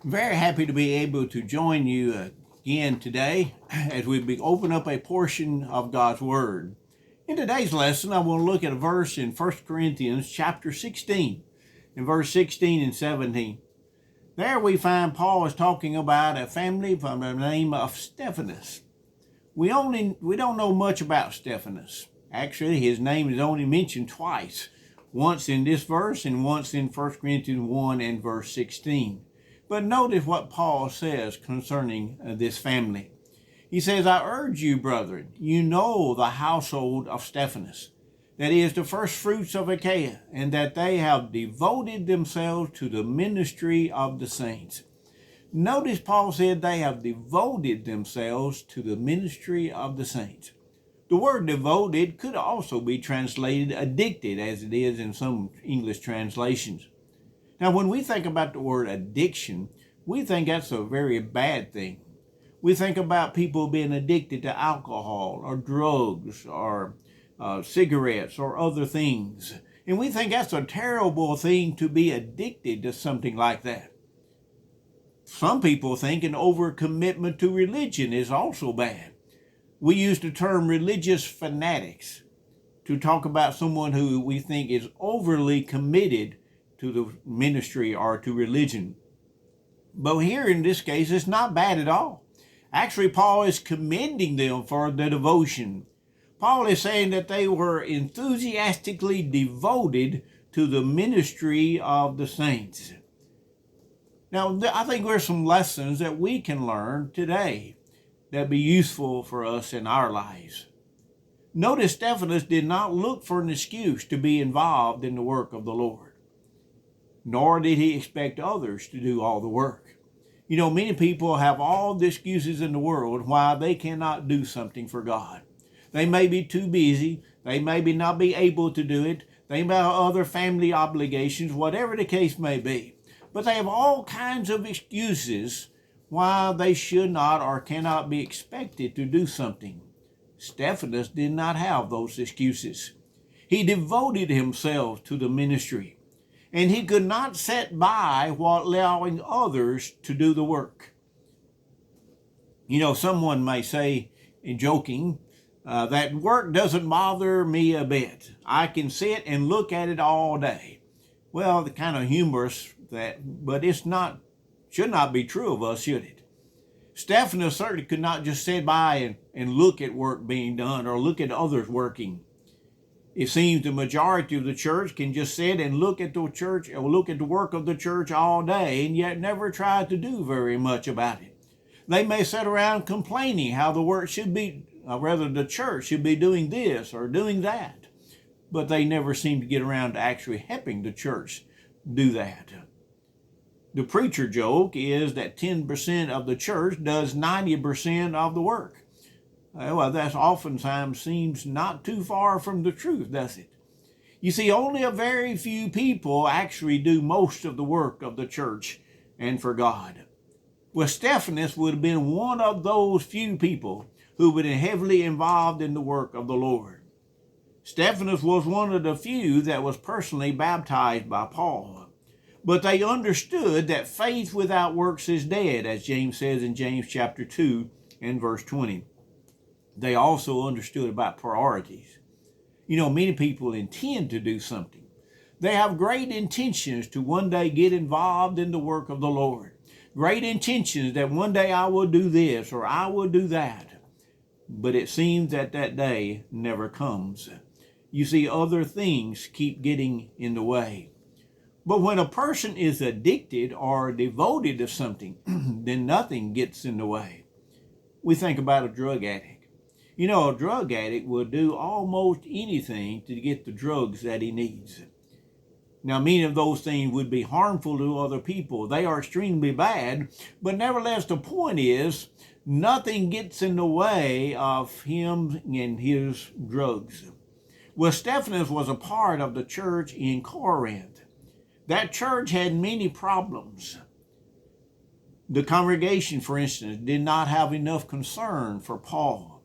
Very happy to be able to join you again today as we open up a portion of God's Word. In today's lesson, I want to look at a verse in 1 Corinthians chapter 16, in verse 16 and 17. There we find Paul is talking about a family from the name of Stephanas. We don't know much about Stephanas. Actually, his name is only mentioned twice, once in this verse and once in 1 Corinthians 1 and verse 16. But notice what Paul says concerning this family. He says, I urge you, brethren, you know the household of Stephanas, that is the first fruits of Achaia, and that they have devoted themselves to the ministry of the saints. Notice Paul said they have devoted themselves to the ministry of the saints. The word devoted could also be translated addicted, as it is in some English translations. Now, when we think about the word addiction, we think that's a very bad thing. We think about people being addicted to alcohol or drugs or cigarettes or other things. And we think that's a terrible thing to be addicted to something like that. Some people think an overcommitment to religion is also bad. We use the term religious fanatics to talk about someone who we think is overly committed to the ministry or to religion. But here in this case, it's not bad at all. Actually, Paul is commending them for their devotion. Paul is saying that they were enthusiastically devoted to the ministry of the saints. Now, I think there's some lessons that we can learn today that be useful for us in our lives. Notice Stephanas did not look for an excuse to be involved in the work of the Lord, nor did he expect others to do all the work. You know, many people have all the excuses in the world why they cannot do something for God. They may be too busy. They may not be able to do it. They may have other family obligations, whatever the case may be. But they have all kinds of excuses why they should not or cannot be expected to do something. Stephanas did not have those excuses. He devoted himself to the ministry. And he could not sit by while allowing others to do the work. You know, someone may say, in joking, that work doesn't bother me a bit. I can sit and look at it all day. Well, the kind of humorous that, but should not be true of us, should it? Stephanas certainly could not just sit by and look at work being done or look at others working. It seems the majority of the church can just sit and look at the church or look at the work of the church all day and yet never try to do very much about it. They may sit around complaining how the work should be, or rather the church should be doing this or doing that, but they never seem to get around to actually helping the church do that. The preacher joke is that 10% of the church does 90% of the work. Well, that oftentimes seems not too far from the truth, does it? You see, only a very few people actually do most of the work of the church and for God. Well, Stephanas would have been one of those few people who would have been heavily involved in the work of the Lord. Stephanas was one of the few that was personally baptized by Paul. But they understood that faith without works is dead, as James says in James chapter 2 and verse 20. They also understood about priorities. You know, many people intend to do something. They have great intentions to one day get involved in the work of the Lord. Great intentions that one day I will do this or I will do that. But it seems that that day never comes. You see, other things keep getting in the way. But when a person is addicted or devoted to something, then nothing gets in the way. We think about a drug addict. You know, a drug addict will do almost anything to get the drugs that he needs. Now, many of those things would be harmful to other people. They are extremely bad, but nevertheless, the point is, nothing gets in the way of him and his drugs. Well, Stephanas was a part of the church in Corinth. That church had many problems. The congregation, for instance, did not have enough concern for Paul.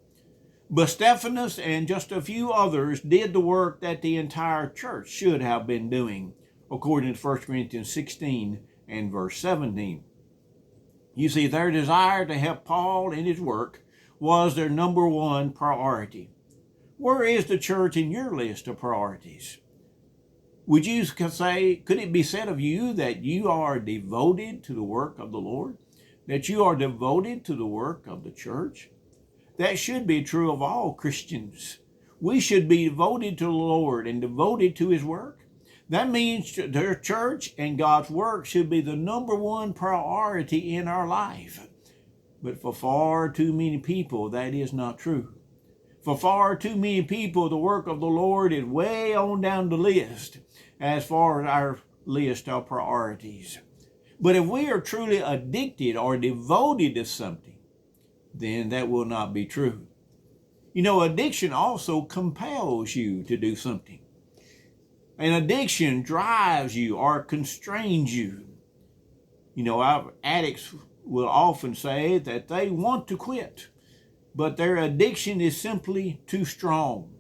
But Stephanas and just a few others did the work that the entire church should have been doing, according to 1 Corinthians 16 and verse 17. You see, their desire to help Paul in his work was their number one priority. Where is the church in your list of priorities? Would you say, could it be said of you that you are devoted to the work of the Lord? That you are devoted to the work of the church? That should be true of all Christians. We should be devoted to the Lord and devoted to His work. That means their church and God's work should be the number one priority in our life. But for far too many people, that is not true. For far too many people, the work of the Lord is way on down the list as far as our list of priorities. But if we are truly addicted or devoted to something, then that will not be true. You know, addiction also compels you to do something. An addiction drives you or constrains you. You know, our addicts will often say that they want to quit, but their addiction is simply too strong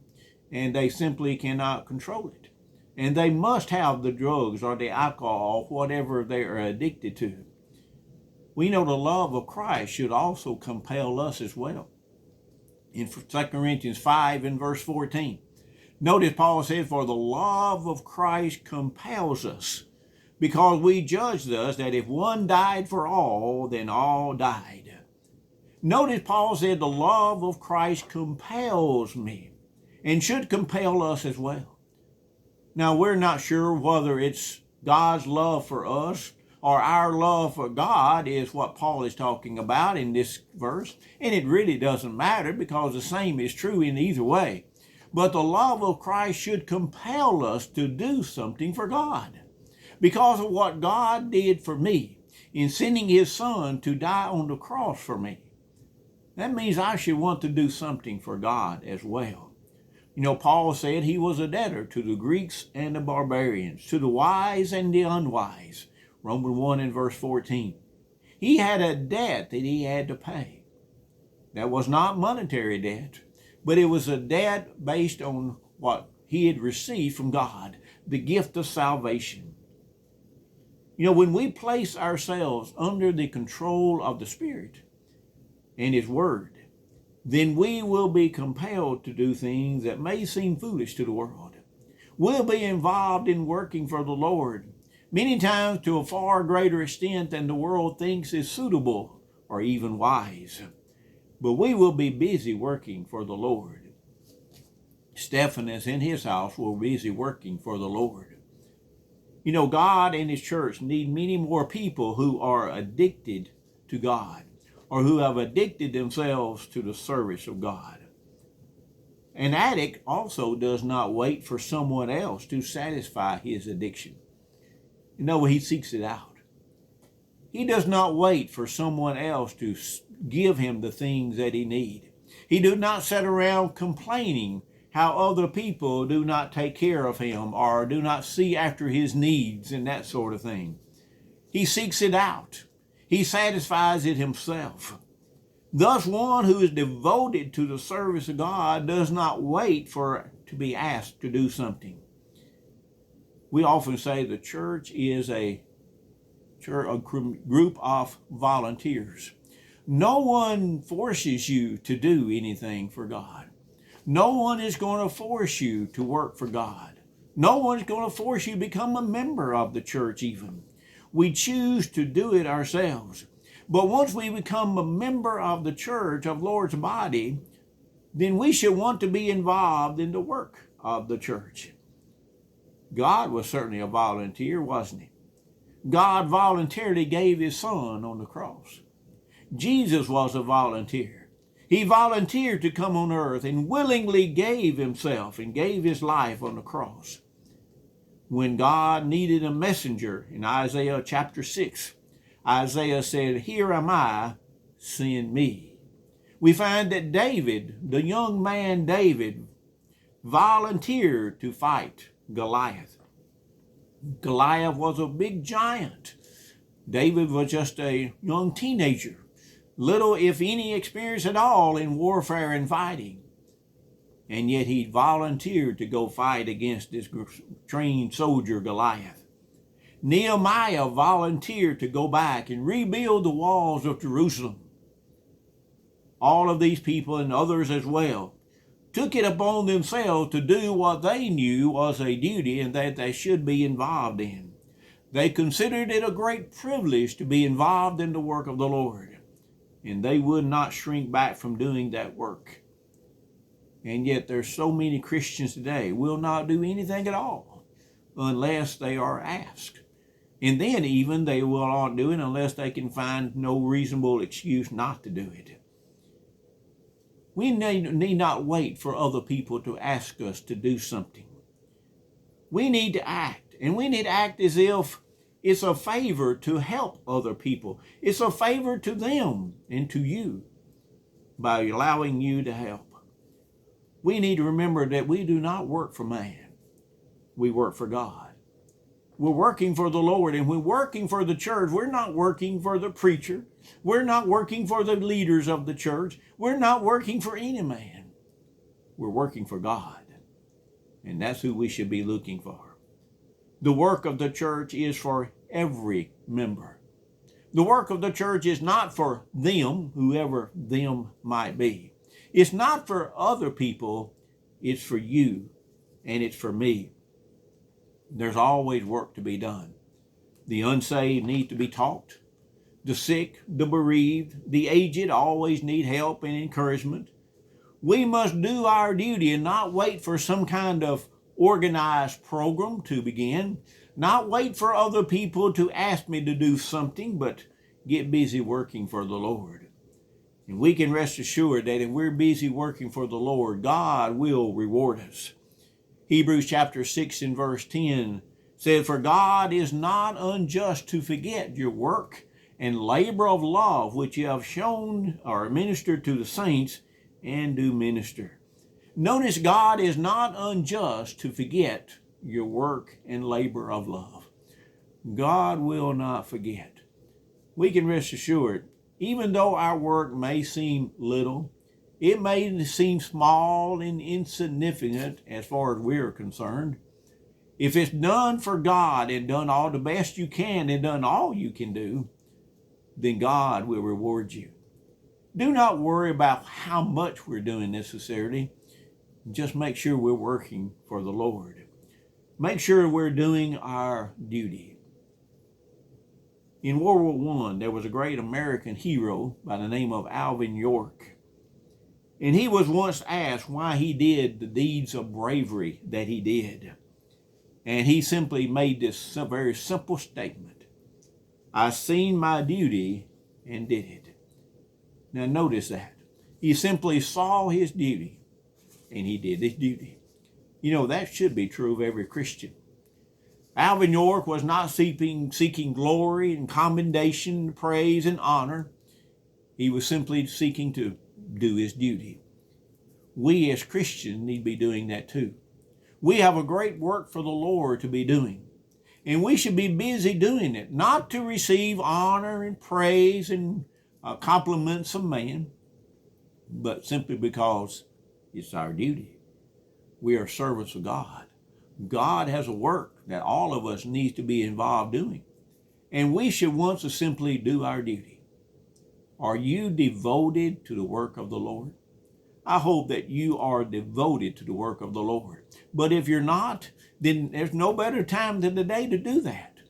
and they simply cannot control it. And they must have the drugs or the alcohol, whatever they are addicted to. We know the love of Christ should also compel us as well. In 2 Corinthians 5 and verse 14, notice Paul said, "For the love of Christ compels us, because we judge thus that if one died for all, then all died." Notice Paul said, the love of Christ compels me and should compel us as well. Now, we're not sure whether it's God's love for us or our love for God is what Paul is talking about in this verse. And it really doesn't matter because the same is true in either way. But the love of Christ should compel us to do something for God because of what God did for me in sending His Son to die on the cross for me. That means I should want to do something for God as well. You know, Paul said he was a debtor to the Greeks and the barbarians, to the wise and the unwise. Romans 1 and verse 14. He had a debt that he had to pay. That was not monetary debt, but it was a debt based on what he had received from God, the gift of salvation. You know, when we place ourselves under the control of the Spirit and His Word, then we will be compelled to do things that may seem foolish to the world. We'll be involved in working for the Lord, many times to a far greater extent than the world thinks is suitable or even wise. But we will be busy working for the Lord. Stephanus and his house were busy working for the Lord. You know, God and His church need many more people who are addicted to God, or who have addicted themselves to the service of God. An addict also does not wait for someone else to satisfy his addiction. You know, he seeks it out. He does not wait for someone else to give him the things that he needs. He does not sit around complaining how other people do not take care of him or do not see after his needs and that sort of thing. He seeks it out. He satisfies it himself. Thus, one who is devoted to the service of God does not wait to be asked to do something. We often say the church is a group of volunteers. No one forces you to do anything for God. No one is going to force you to work for God. No one is going to force you to become a member of the church even. We choose to do it ourselves. But once we become a member of the church, of Lord's body, then we should want to be involved in the work of the church. God was certainly a volunteer, wasn't He? God voluntarily gave His Son on the cross. Jesus was a volunteer. He volunteered to come on earth and willingly gave Himself and gave His life on the cross. When God needed a messenger in Isaiah chapter 6, Isaiah said, "Here am I, send me." We find that David, the young man David, volunteered to fight Goliath. Goliath was a big giant. David was just a young teenager, little if any experience at all in warfare and fighting. And yet he volunteered to go fight against this trained soldier Goliath. Nehemiah volunteered to go back and rebuild the walls of Jerusalem. All of these people and others as well took it upon themselves to do what they knew was a duty and that they should be involved in. They considered it a great privilege to be involved in the work of the Lord, and they would not shrink back from doing that work. And yet there's so many Christians today will not do anything at all unless they are asked. And then even they will not do it unless they can find no reasonable excuse not to do it. We need not wait for other people to ask us to do something. We need to act, and we need to act as if it's a favor to help other people. It's a favor to them and to you by allowing you to help. We need to remember that we do not work for man. We work for God. We're working for the Lord, and we're working for the church. We're not working for the preacher. We're not working for the leaders of the church. We're not working for any man. We're working for God, and that's who we should be looking for. The work of the church is for every member. The work of the church is not for them, whoever them might be. It's not for other people. It's for you, and it's for me. There's always work to be done. The unsaved need to be taught. The sick, the bereaved, the aged always need help and encouragement. We must do our duty and not wait for some kind of organized program to begin. Not wait for other people to ask me to do something, but get busy working for the Lord. And we can rest assured that if we're busy working for the Lord, God will reward us. Hebrews chapter 6 and verse 10 says, "For God is not unjust to forget your work and labor of love which you have shown or ministered to the saints and do minister." Notice God is not unjust to forget your work and labor of love. God will not forget. We can rest assured, even though our work may seem little, it may seem small and insignificant as far as we're concerned. If it's done for God and done all the best you can and done all you can do, then God will reward you. Do not worry about how much we're doing necessarily. Just make sure we're working for the Lord. Make sure we're doing our duty. In World War I, there was a great American hero by the name of Alvin York. And he was once asked why he did the deeds of bravery that he did. And he simply made this very simple statement: "I seen my duty and did it." Now notice that. He simply saw his duty and he did his duty. You know, that should be true of every Christian. Alvin York was not seeking glory and commendation, praise and honor. He was simply seeking to do his duty. We as Christians need to be doing that too. We have a great work for the Lord to be doing, and we should be busy doing it, not to receive honor and praise and compliments of man, but simply because it's our duty. We are servants of God. God has a work that all of us need to be involved doing, and we should want to simply do our duty. Are you devoted to the work of the Lord? I hope that you are devoted to the work of the Lord. But if you're not, then there's no better time than today to do that.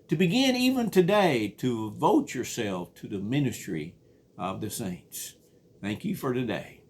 To begin even today to devote yourself to the ministry of the saints. Thank you for today.